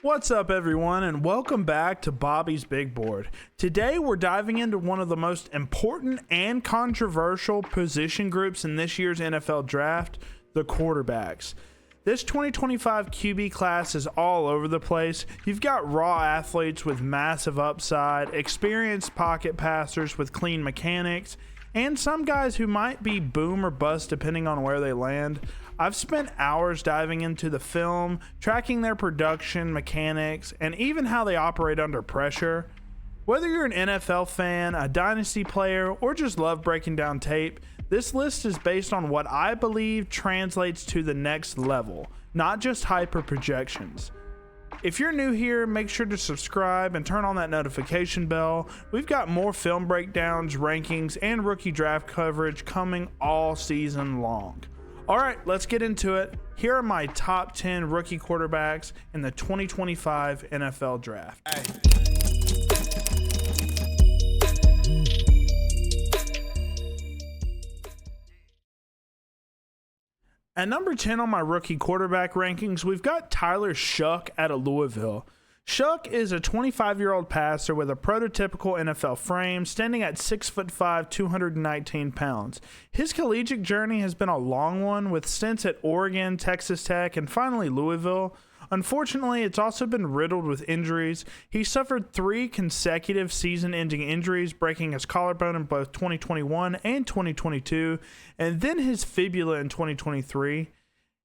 What's up, everyone, and welcome back to Bobby's Big Board. Today, we're diving into one of the most important and controversial position groups in this year's NFL Draft, the quarterbacks. This 2025 QB class is all over the place. You've got raw athletes with massive upside, experienced pocket passers with clean mechanics, and some guys who might be boom or bust depending on where they land. I've spent hours diving into the film, tracking their production, mechanics, and even how they operate under pressure. Whether you're an NFL fan, a Dynasty player, or just love breaking down tape, this list is based on what I believe translates to the next level, not just hyper projections. If you're new here, make sure to subscribe and turn on that notification bell. We've got more film breakdowns, rankings, and rookie draft coverage coming all season long. All right, let's get into it. Here are my top 10 rookie quarterbacks in the 2025 NFL Draft. At number 10 on my rookie quarterback rankings, we've got Tyler Shuck out of Louisville. Shuck is a 25-year-old passer with a prototypical NFL frame, standing at 6'5", 219 pounds. His collegiate journey has been a long one, with stints at Oregon, Texas Tech, and finally Louisville. Unfortunately, it's also been riddled with injuries. He suffered 3 consecutive season-ending injuries, breaking his collarbone in both 2021 and 2022, and then his fibula in 2023.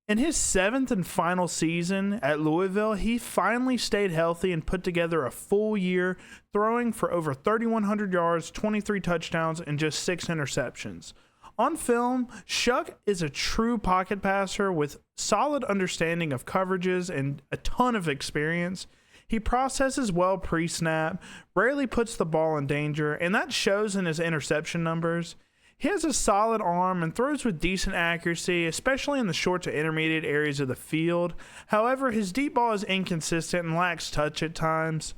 In his 7th and final season at Louisville, he finally stayed healthy and put together a full year, throwing for over 3,100 yards, 23 touchdowns, and just 6 interceptions. On film, Shuck is a true pocket passer with solid understanding of coverages and a ton of experience. He processes well pre-snap, rarely puts the ball in danger, and that shows in his interception numbers. He has a solid arm and throws with decent accuracy, especially in the short to intermediate areas of the field. However, his deep ball is inconsistent and lacks touch at times.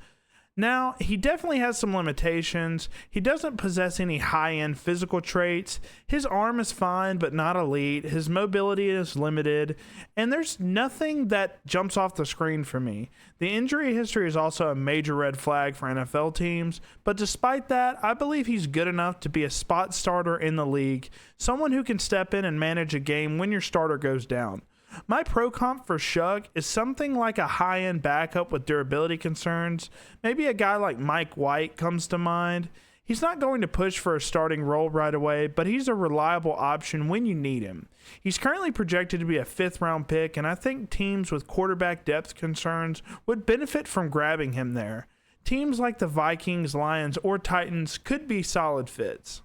Now, he definitely has some limitations. He doesn't possess any high-end physical traits. His arm is fine, but not elite. His mobility is limited, and there's nothing that jumps off the screen for me. The injury history is also a major red flag for NFL teams, but despite that, I believe he's good enough to be a spot starter in the league, someone who can step in and manage a game when your starter goes down. My pro comp for Shuck is something like a high-end backup with durability concerns. Maybe a guy like Mike White comes to mind. He's not going to push for a starting role right away, but he's a reliable option when you need him. He's currently projected to be a 5th-round pick, and I think teams with quarterback depth concerns would benefit from grabbing him there. Teams like the Vikings, Lions, or Titans could be solid fits.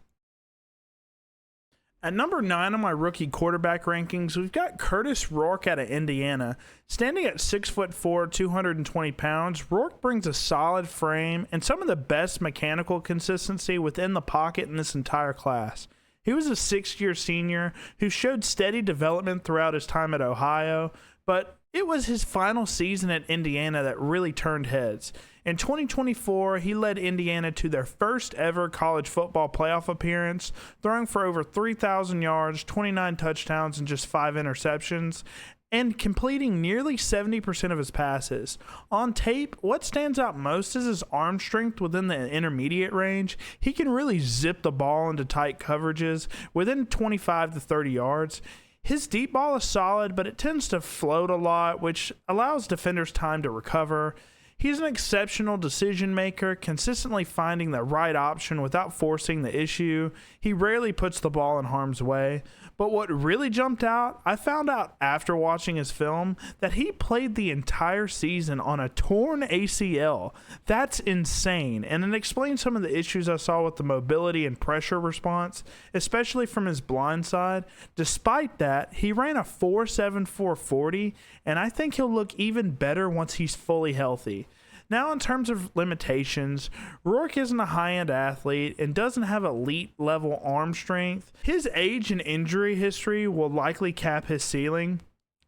At number 9 on my rookie quarterback rankings, we've got Curtis Rourke out of Indiana. Standing at 6'4", 220 pounds, Rourke brings a solid frame and some of the best mechanical consistency within the pocket in this entire class. He was a 6th-year senior who showed steady development throughout his time at Ohio, but it was his final season at Indiana that really turned heads. In 2024, he led Indiana to their first ever college football playoff appearance, throwing for over 3,000 yards, 29 touchdowns, and just 5 interceptions, and completing nearly 70% of his passes. On tape, what stands out most is his arm strength within the intermediate range. He can really zip the ball into tight coverages within 25 to 30 yards. His deep ball is solid, but it tends to float a lot, which allows defenders time to recover. He's an exceptional decision maker, consistently finding the right option without forcing the issue. He rarely puts the ball in harm's way. But what really jumped out, I found out after watching his film that he played the entire season on a torn ACL. That's insane, and it explains some of the issues I saw with the mobility and pressure response, especially from his blind side. Despite that, he ran a 4.7 4.40, and I think he'll look even better once he's fully healthy. Now, in terms of limitations, Rourke isn't a high-end athlete and doesn't have elite-level arm strength. His age and injury history will likely cap his ceiling,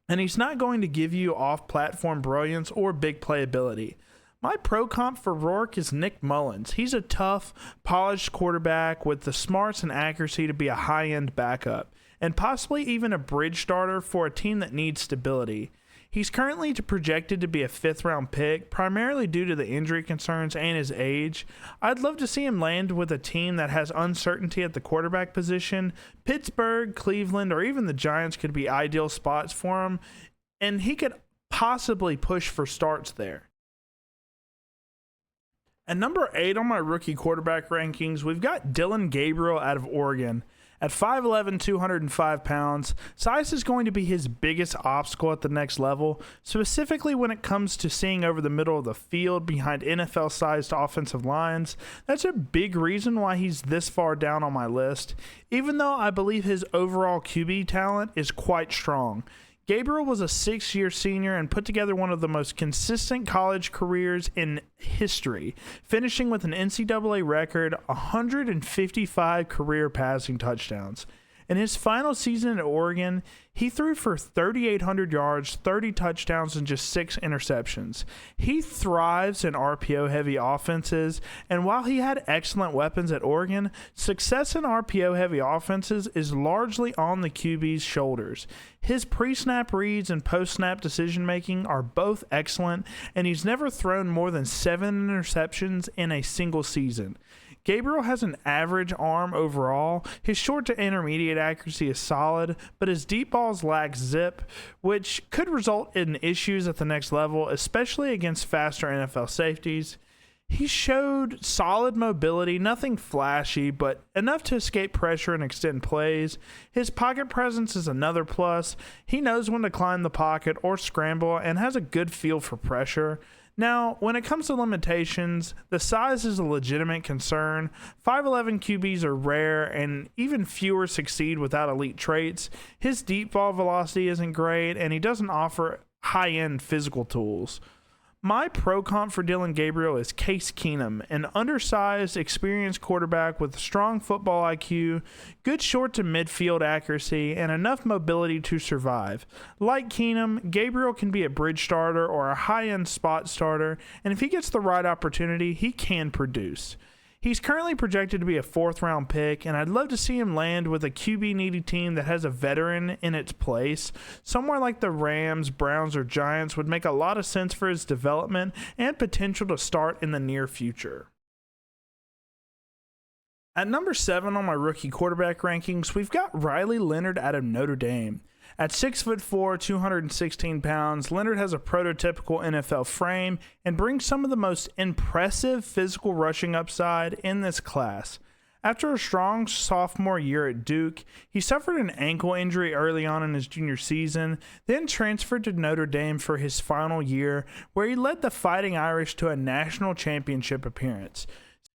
and he's not going to give you off-platform brilliance or big playability. My pro comp for Rourke is Nick Mullins. He's a tough, polished quarterback with the smarts and accuracy to be a high-end backup, and possibly even a bridge starter for a team that needs stability. He's currently projected to be a 5th-round pick, primarily due to the injury concerns and his age. I'd love to see him land with a team that has uncertainty at the quarterback position. Pittsburgh, Cleveland, or even the Giants could be ideal spots for him, and he could possibly push for starts there. At number 8 on my rookie quarterback rankings, we've got Gabriel out of Oregon. At 5'11", 205 pounds, size is going to be his biggest obstacle at the next level, specifically when it comes to seeing over the middle of the field behind NFL-sized offensive lines. That's a big reason why he's this far down on my list, even though I believe his overall QB talent is quite strong. Gabriel was a 6-year senior and put together one of the most consistent college careers in history, finishing with an NCAA record 155 career passing touchdowns. In his final season at Oregon, he threw for 3,800 yards, 30 touchdowns, and just 6 interceptions. He thrives in RPO-heavy offenses, and while he had excellent weapons at Oregon, success in RPO-heavy offenses is largely on the QB's shoulders. His pre-snap reads and post-snap decision-making are both excellent, and he's never thrown more than 7 interceptions in a single season. Gabriel has an average arm overall. His short to intermediate accuracy is solid, but his deep balls lack zip, which could result in issues at the next level, especially against faster NFL safeties. He showed solid mobility, nothing flashy, but enough to escape pressure and extend plays. His pocket presence is another plus. He knows when to climb the pocket or scramble and has a good feel for pressure. Now, when it comes to limitations, the size is a legitimate concern. 5'11" QBs are rare, and even fewer succeed without elite traits. His deep ball velocity isn't great, and he doesn't offer high-end physical tools. My pro comp for Gabriel is Case Keenum, an undersized, experienced quarterback with strong football IQ, good short to midfield accuracy, and enough mobility to survive. Like Keenum, Gabriel can be a bridge starter or a high-end spot starter, and if he gets the right opportunity, he can produce. He's currently projected to be a 4th-round pick, and I'd love to see him land with a QB-needy team that has a veteran in its place. Somewhere like the Rams, Browns, or Giants would make a lot of sense for his development and potential to start in the near future. At number 7 on my rookie quarterback rankings, we've got Leonard out of Notre Dame. At 6'4", 216 pounds, Leonard has a prototypical NFL frame and brings some of the most impressive physical rushing upside in this class. After a strong sophomore year at Duke, he suffered an ankle injury early on in his junior season, then transferred to Notre Dame for his final year, where he led the Fighting Irish to a national championship appearance.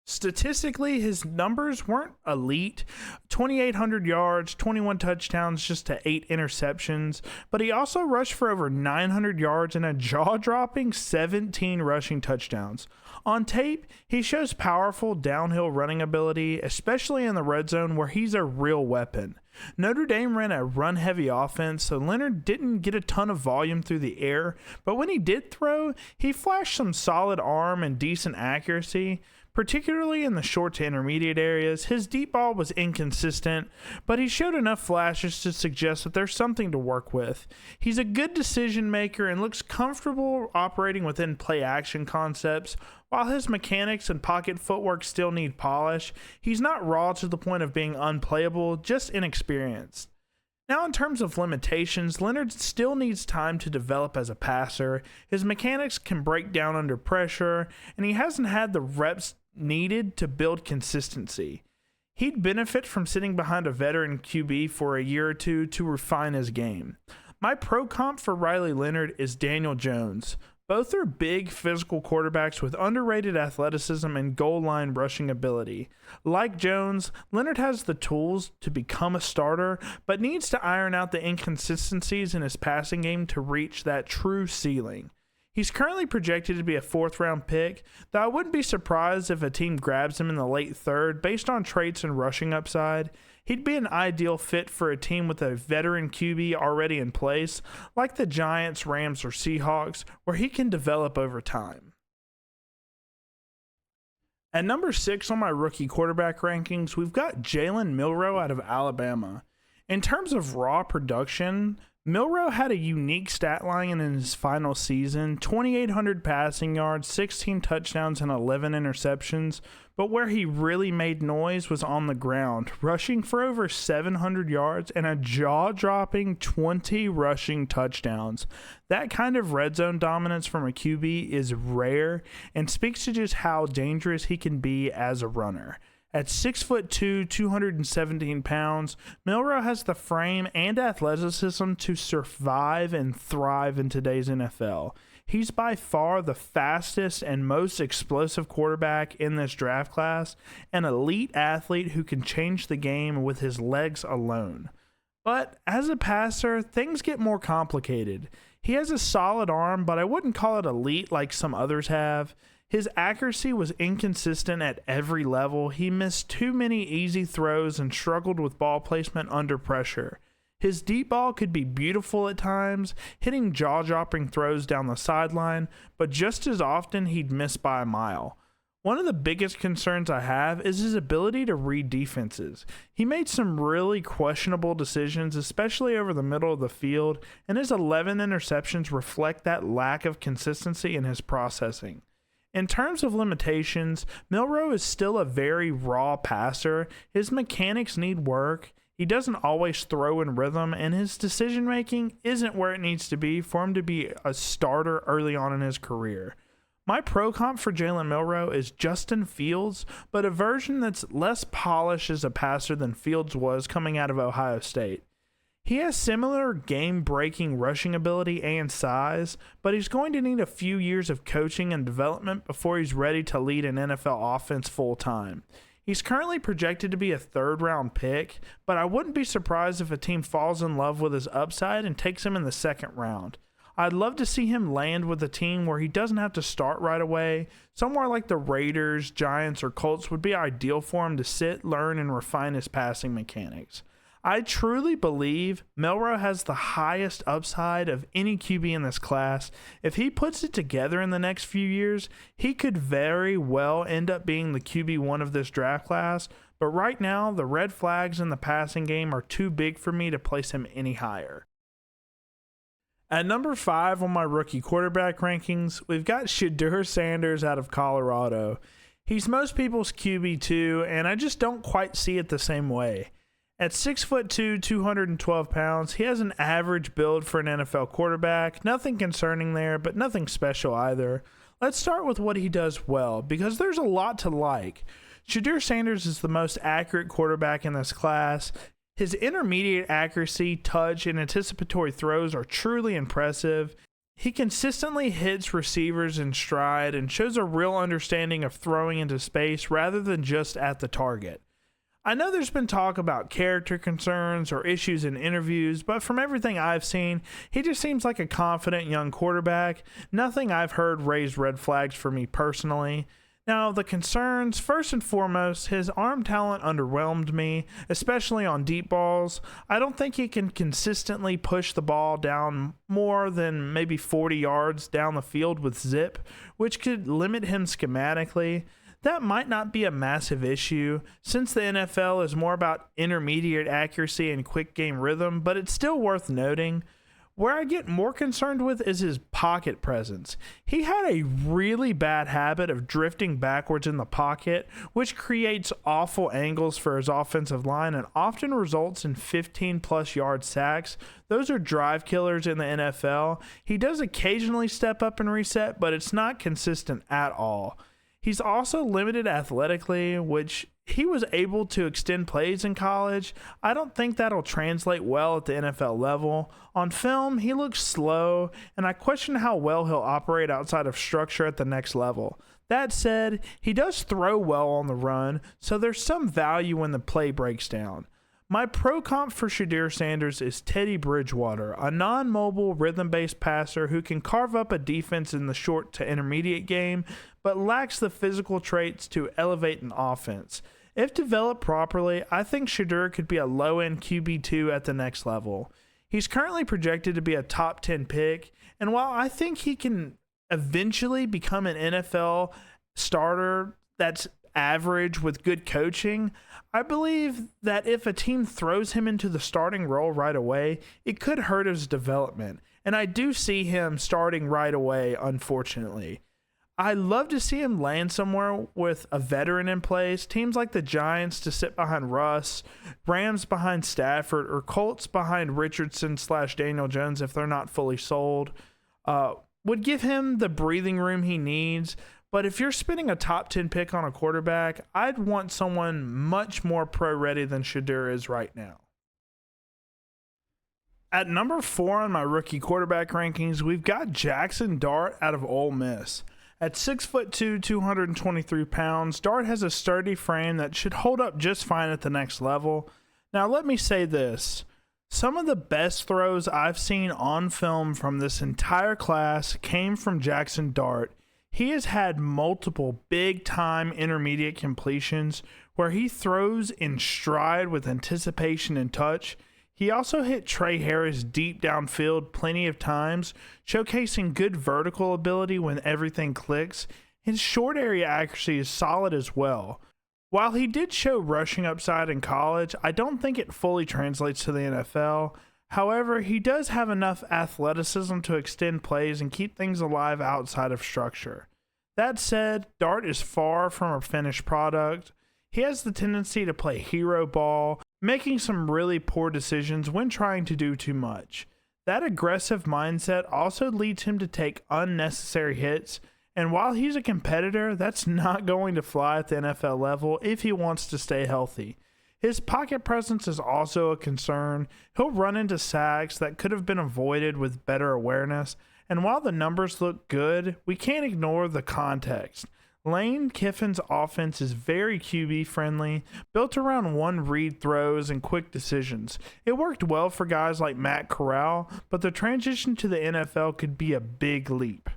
Statistically, his numbers weren't elite. 2,800 yards, 21 touchdowns, just to 8 interceptions. But he also rushed for over 900 yards and a jaw-dropping 17 rushing touchdowns. On tape, he shows powerful downhill running ability, especially in the red zone where he's a real weapon. Notre Dame ran a run-heavy offense, so Leonard didn't get a ton of volume through the air, but when he did throw, he flashed some solid arm and decent accuracy. Particularly in the short to intermediate areas, his deep ball was inconsistent, but he showed enough flashes to suggest that there's something to work with. He's a good decision maker and looks comfortable operating within play action concepts. While his mechanics and pocket footwork still need polish, he's not raw to the point of being unplayable, just inexperienced. Now, in terms of limitations, Leonard still needs time to develop as a passer. His mechanics can break down under pressure, and he hasn't had the reps needed to build consistency. He'd benefit from sitting behind a veteran QB for a year or two to refine his game. My pro comp for Leonard is Daniel Jones. Both are big physical quarterbacks with underrated athleticism and goal line rushing ability. Like Jones, Leonard has the tools to become a starter, but needs to iron out the inconsistencies in his passing game to reach that true ceiling. He's currently projected to be a 4th-round pick, though I wouldn't be surprised if a team grabs him in the late 3rd based on traits and rushing upside. He'd be an ideal fit for a team with a veteran QB already in place, like the Giants, Rams, or Seahawks, where he can develop over time. At number 6 on my rookie quarterback rankings, we've got Jaylen Milro out of Alabama. In terms of raw production, Milro had a unique stat line in his final season, 2,800 passing yards, 16 touchdowns, and 11 interceptions, but where he really made noise was on the ground, rushing for over 700 yards and a jaw-dropping 20 rushing touchdowns. That kind of red zone dominance from a QB is rare and speaks to just how dangerous he can be as a runner. At 6'2", 217 pounds, Milro has the frame and athleticism to survive and thrive in today's NFL. He's by far the fastest and most explosive quarterback in this draft class, an elite athlete who can change the game with his legs alone. But as a passer, things get more complicated. He has a solid arm, but I wouldn't call it elite like some others have. His accuracy was inconsistent at every level. He missed too many easy throws and struggled with ball placement under pressure. His deep ball could be beautiful at times, hitting jaw-dropping throws down the sideline, but just as often he'd miss by a mile. One of the biggest concerns I have is his ability to read defenses. He made some really questionable decisions, especially over the middle of the field, and his 11 interceptions reflect that lack of consistency in his processing. In terms of limitations, Milro is still a very raw passer. His mechanics need work. He doesn't always throw in rhythm, and his decision-making isn't where it needs to be for him to be a starter early on in his career. My pro comp for Jaylen Milro is Justin Fields, but a version that's less polished as a passer than Fields was coming out of Ohio State. He has similar game-breaking rushing ability and size, but he's going to need a few years of coaching and development before he's ready to lead an NFL offense full-time. He's currently projected to be a third-round pick, but I wouldn't be surprised if a team falls in love with his upside and takes him in the second round. I'd love to see him land with a team where he doesn't have to start right away. Somewhere like the Raiders, Giants, or Colts would be ideal for him to sit, learn, and refine his passing mechanics. I truly believe Milro has the highest upside of any QB in this class. If he puts it together in the next few years, he could very well end up being the QB1 of this draft class, but right now, the red flags in the passing game are too big for me to place him any higher. At number 5 on my rookie quarterback rankings, we've got Shadur Sanders out of Colorado. He's most people's QB2, and I just don't quite see it the same way. At 6'2", 212 pounds, he has an average build for an NFL quarterback. Nothing concerning there, but nothing special either. Let's start with what he does well, because there's a lot to like. Shadur Sanders is the most accurate quarterback in this class. His intermediate accuracy, touch, and anticipatory throws are truly impressive. He consistently hits receivers in stride and shows a real understanding of throwing into space rather than just at the target. I know there's been talk about character concerns or issues in interviews, but from everything I've seen, he just seems like a confident young quarterback. Nothing I've heard raised red flags for me personally. Now, the concerns, first and foremost, his arm talent underwhelmed me, especially on deep balls. I don't think he can consistently push the ball down more than maybe 40 yards down the field with zip, which could limit him schematically. That might not be a massive issue, since the NFL is more about intermediate accuracy and quick game rhythm, but it's still worth noting. Where I get more concerned with is his pocket presence. He had a really bad habit of drifting backwards in the pocket, which creates awful angles for his offensive line and often results in 15-plus yard sacks. Those are drive killers in the NFL. He does occasionally step up and reset, but it's not consistent at all. He's also limited athletically, which he was able to extend plays in college. I don't think that'll translate well at the NFL level. On film, he looks slow, and I question how well he'll operate outside of structure at the next level. That said, he does throw well on the run, so there's some value when the play breaks down. My pro comp for Shadur Sanders is Teddy Bridgewater, a non-mobile, rhythm-based passer who can carve up a defense in the short to intermediate game, but lacks the physical traits to elevate an offense. If developed properly, I think Shadur could be a low-end QB2 at the next level. He's currently projected to be a top 10 pick, and while I think he can eventually become an NFL starter that's average with good coaching, I believe that if a team throws him into the starting role right away, it could hurt his development. And I do see him starting right away, unfortunately. I love to see him land somewhere with a veteran in place. Teams like the Giants to sit behind Russ, Rams behind Stafford, or Colts behind Richardson/Daniel Jones if they're not fully sold, would give him the breathing room he needs. But if you're spending a top 10 pick on a quarterback, I'd want someone much more pro-ready than Shadur is right now. At number 4 on my rookie quarterback rankings, we've got Jackson Dart out of Ole Miss. At 6'2", 223 pounds, Dart has a sturdy frame that should hold up just fine at the next level. Now, let me say this. Some of the best throws I've seen on film from this entire class came from Jackson Dart. He has had multiple big-time intermediate completions where he throws in stride with anticipation and touch. He also hit Trey Harris deep downfield plenty of times, showcasing good vertical ability when everything clicks. His short area accuracy is solid as well. While he did show rushing upside in college, I don't think it fully translates to the NFL. However, he does have enough athleticism to extend plays and keep things alive outside of structure. That said, Dart is far from a finished product. He has the tendency to play hero ball, making some really poor decisions when trying to do too much. That aggressive mindset also leads him to take unnecessary hits, and while he's a competitor, that's not going to fly at the NFL level if he wants to stay healthy. His pocket presence is also a concern. He'll run into sacks that could have been avoided with better awareness, and while the numbers look good, we can't ignore the context. Lane Kiffin's offense is very QB friendly, built around one-read throws and quick decisions. It worked well for guys like Matt Corral, but the transition to the NFL could be a big leap.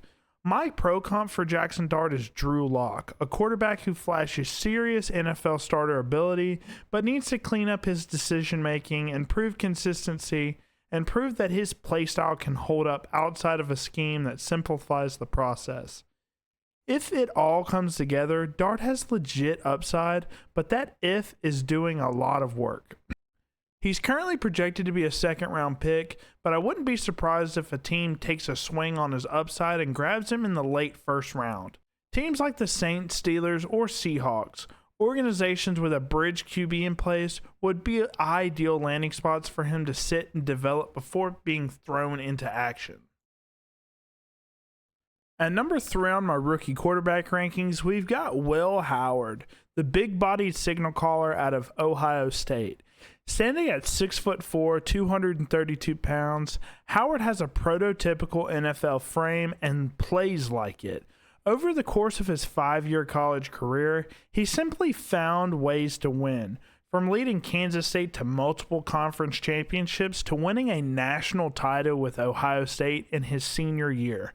My pro comp for Jackson Dart is Drew Lock, a quarterback who flashes serious NFL starter ability, but needs to clean up his decision making, improve consistency, and prove that his playstyle can hold up outside of a scheme that simplifies the process. If it all comes together, Dart has legit upside, but that if is doing a lot of work. He's currently projected to be a second-round pick, but I wouldn't be surprised if a team takes a swing on his upside and grabs him in the late first round. Teams like the Saints, Steelers, or Seahawks, organizations with a bridge QB in place, would be ideal landing spots for him to sit and develop before being thrown into action. At number 3 on my rookie quarterback rankings, we've got Will Howard, the big-bodied signal caller out of Ohio State. Standing at 6'4", 232 pounds, Howard has a prototypical NFL frame and plays like it. Over the course of his 5-year college career, he simply found ways to win, from leading Kansas State to multiple conference championships to winning a national title with Ohio State in his senior year.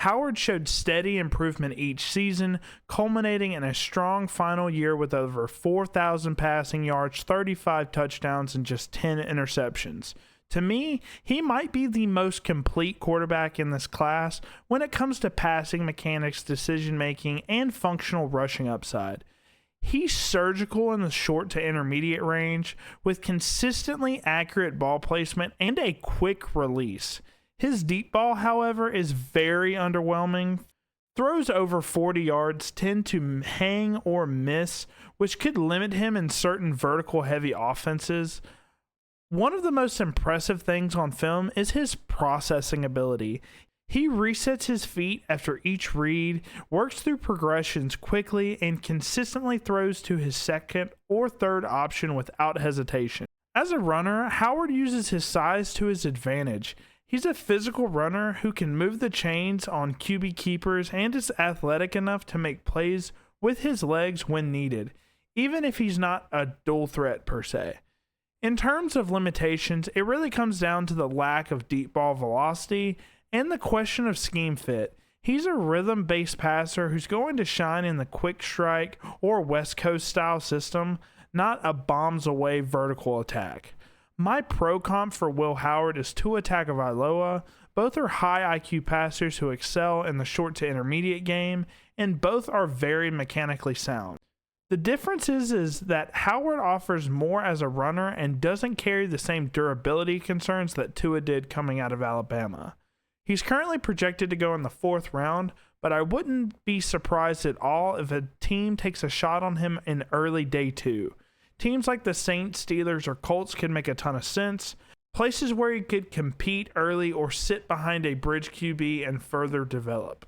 Howard showed steady improvement each season, culminating in a strong final year with over 4,000 passing yards, 35 touchdowns, and just 10 interceptions. To me, he might be the most complete quarterback in this class when it comes to passing mechanics, decision-making, and functional rushing upside. He's surgical in the short to intermediate range with consistently accurate ball placement and a quick release. His deep ball, however, is very underwhelming. Throws over 40 yards tend to hang or miss, which could limit him in certain vertical heavy offenses. One of the most impressive things on film is his processing ability. He resets his feet after each read, works through progressions quickly, and consistently throws to his second or third option without hesitation. As a runner, Howard uses his size to his advantage. He's a physical runner who can move the chains on QB keepers and is athletic enough to make plays with his legs when needed, even if he's not a dual threat per se. In terms of limitations, it really comes down to the lack of deep ball velocity and the question of scheme fit. He's a rhythm-based passer who's going to shine in the quick strike or West Coast style system, not a bombs-away vertical attack. My pro comp for Will Howard is Tua Tagovailoa. Both are high IQ passers who excel in the short to intermediate game, and both are very mechanically sound. The difference is that Howard offers more as a runner and doesn't carry the same durability concerns that Tua did coming out of Alabama. He's currently projected to go in the 4th round, but I wouldn't be surprised at all if a team takes a shot on him in early day 2. Teams like the Saints, Steelers, or Colts could make a ton of sense. Places where he could compete early or sit behind a bridge QB and further develop.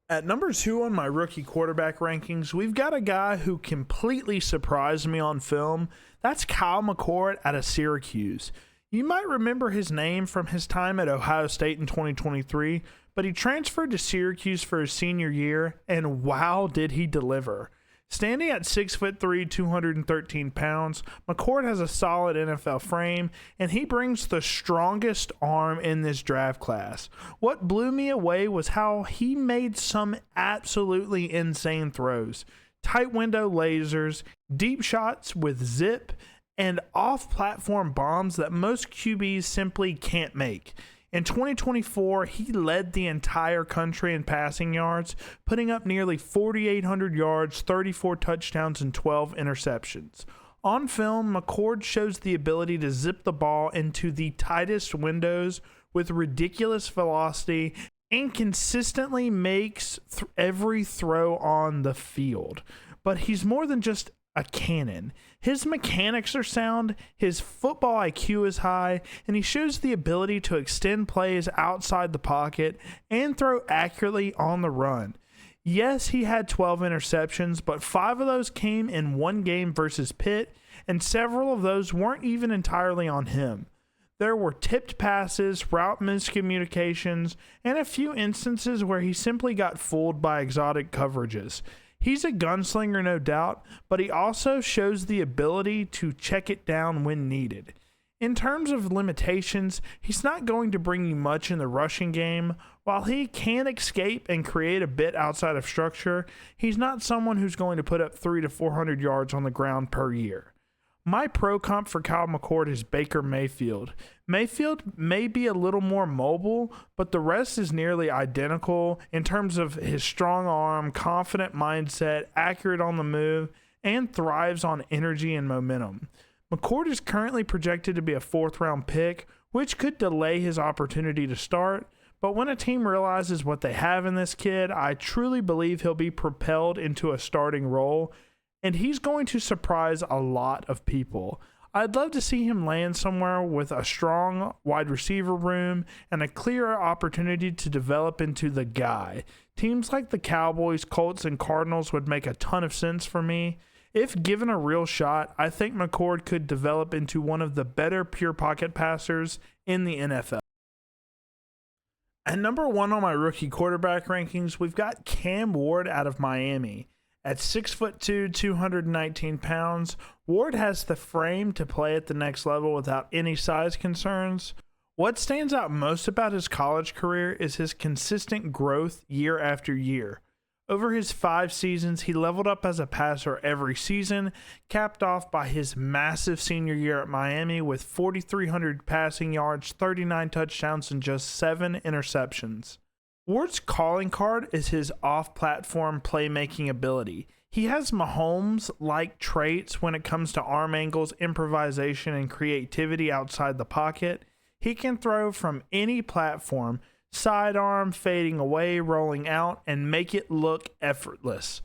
At number 2 on my rookie quarterback rankings, we've got a guy who completely surprised me on film. That's Kyle McCord out of Syracuse. You might remember his name from his time at Ohio State in 2023, but he transferred to Syracuse for his senior year, and wow, did he deliver. Standing at 6'3", 213 pounds, McCord has a solid NFL frame, and he brings the strongest arm in this draft class. What blew me away was how he made some absolutely insane throws. Tight window lasers, deep shots with zip, and off-platform bombs that most QBs simply can't make. In 2024, he led the entire country in passing yards, putting up nearly 4,800 yards, 34 touchdowns, and 12 interceptions. On film, McCord shows the ability to zip the ball into the tightest windows with ridiculous velocity and consistently makes every throw on the field. But he's more than just a cannon. His mechanics are sound, his football IQ is high, and he shows the ability to extend plays outside the pocket and throw accurately on the run. Yes, he had 12 interceptions, but 5 of those came in one game versus Pitt, and several of those weren't even entirely on him. There were tipped passes, route miscommunications, and a few instances where he simply got fooled by exotic coverages. He's a gunslinger, no doubt, but he also shows the ability to check it down when needed. In terms of limitations, he's not going to bring you much in the rushing game. While he can escape and create a bit outside of structure, he's not someone who's going to put up 300 to 400 yards on the ground per year. My pro comp for Kyle McCord is Baker Mayfield. Mayfield may be a little more mobile, but the rest is nearly identical in terms of his strong arm, confident mindset, accurate on the move, and thrives on energy and momentum. McCord is currently projected to be a 4th round pick, which could delay his opportunity to start, but when a team realizes what they have in this kid, I truly believe he'll be propelled into a starting role, and he's going to surprise a lot of people. I'd love to see him land somewhere with a strong wide receiver room and a clear opportunity to develop into the guy. Teams like the Cowboys, Colts, and Cardinals would make a ton of sense for me. If given a real shot, I think McCord could develop into one of the better pure pocket passers in the NFL. At number 1 on my rookie quarterback rankings, we've got Cam Ward out of Miami. At 6'2", 219 pounds, Ward has the frame to play at the next level without any size concerns. What stands out most about his college career is his consistent growth year after year. Over his 5 seasons, he leveled up as a passer every season, capped off by his massive senior year at Miami with 4,300 passing yards, 39 touchdowns, and just 7 interceptions. Ward's calling card is his off-platform playmaking ability. He has Mahomes-like traits when it comes to arm angles, improvisation, and creativity outside the pocket. He can throw from any platform, sidearm, fading away, rolling out, and make it look effortless.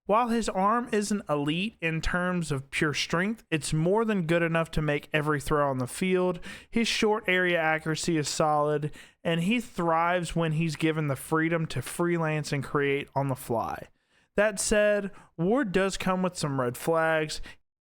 While his arm isn't elite in terms of pure strength, it's more than good enough to make every throw on the field. His short area accuracy is solid, and he thrives when he's given the freedom to freelance and create on the fly. That said, Ward does come with some red flags.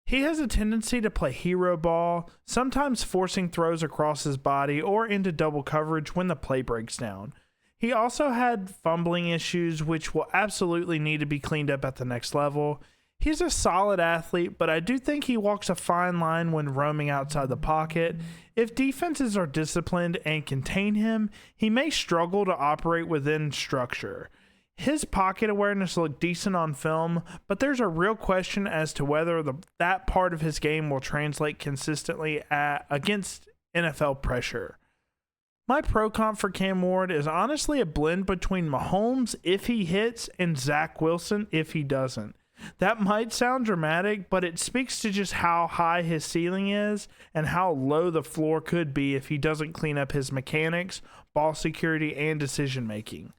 He has a tendency to play hero ball, sometimes forcing throws across his body or into double coverage when the play breaks down. He also had fumbling issues, which will absolutely need to be cleaned up at the next level. He's a solid athlete, but I do think he walks a fine line when roaming outside the pocket. If defenses are disciplined and contain him, he may struggle to operate within structure. His pocket awareness looked decent on film, but there's a real question as to whether that part of his game will translate consistently against NFL pressure. My pro comp for Cam Ward is honestly a blend between Mahomes if he hits and Zach Wilson if he doesn't. That might sound dramatic, but it speaks to just how high his ceiling is and how low the floor could be if he doesn't clean up his mechanics, ball security, and decision making.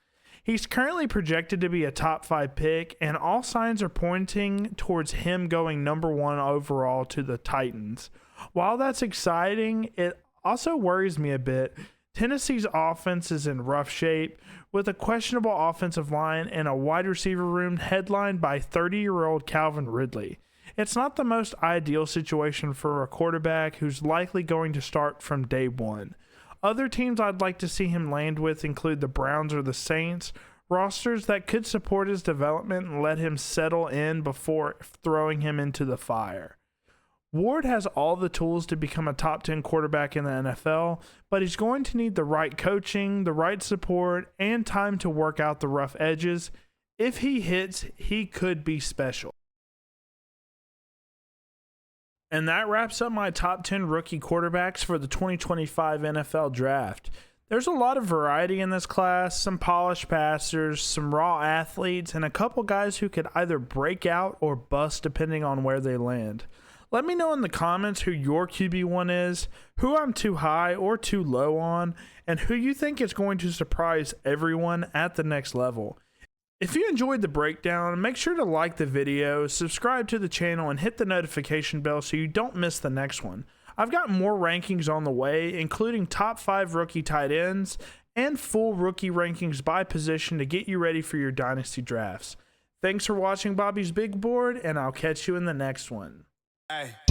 He's currently projected to be a top 5 pick, and all signs are pointing towards him going number 1 overall to the Titans. While that's exciting, it also worries me a bit. Tennessee's offense is in rough shape, with a questionable offensive line and a wide receiver room headlined by 30-year-old Calvin Ridley. It's not the most ideal situation for a quarterback who's likely going to start from day one. Other teams I'd like to see him land with include the Browns or the Saints, rosters that could support his development and let him settle in before throwing him into the fire. Ward has all the tools to become a top 10 quarterback in the NFL, but he's going to need the right coaching, the right support, and time to work out the rough edges. If he hits, he could be special. And that wraps up my top 10 rookie quarterbacks for the 2025 NFL Draft. There's a lot of variety in this class, some polished passers, some raw athletes, and a couple guys who could either break out or bust depending on where they land. Let me know in the comments who your QB1 is, who I'm too high or too low on, and who you think is going to surprise everyone at the next level. If you enjoyed the breakdown, make sure to like the video, subscribe to the channel, and hit the notification bell so you don't miss the next one. I've got more rankings on the way, including top 5 rookie tight ends and full rookie rankings by position to get you ready for your Dynasty drafts. Thanks for watching Bobby's Big Board, and I'll catch you in the next one. Hey.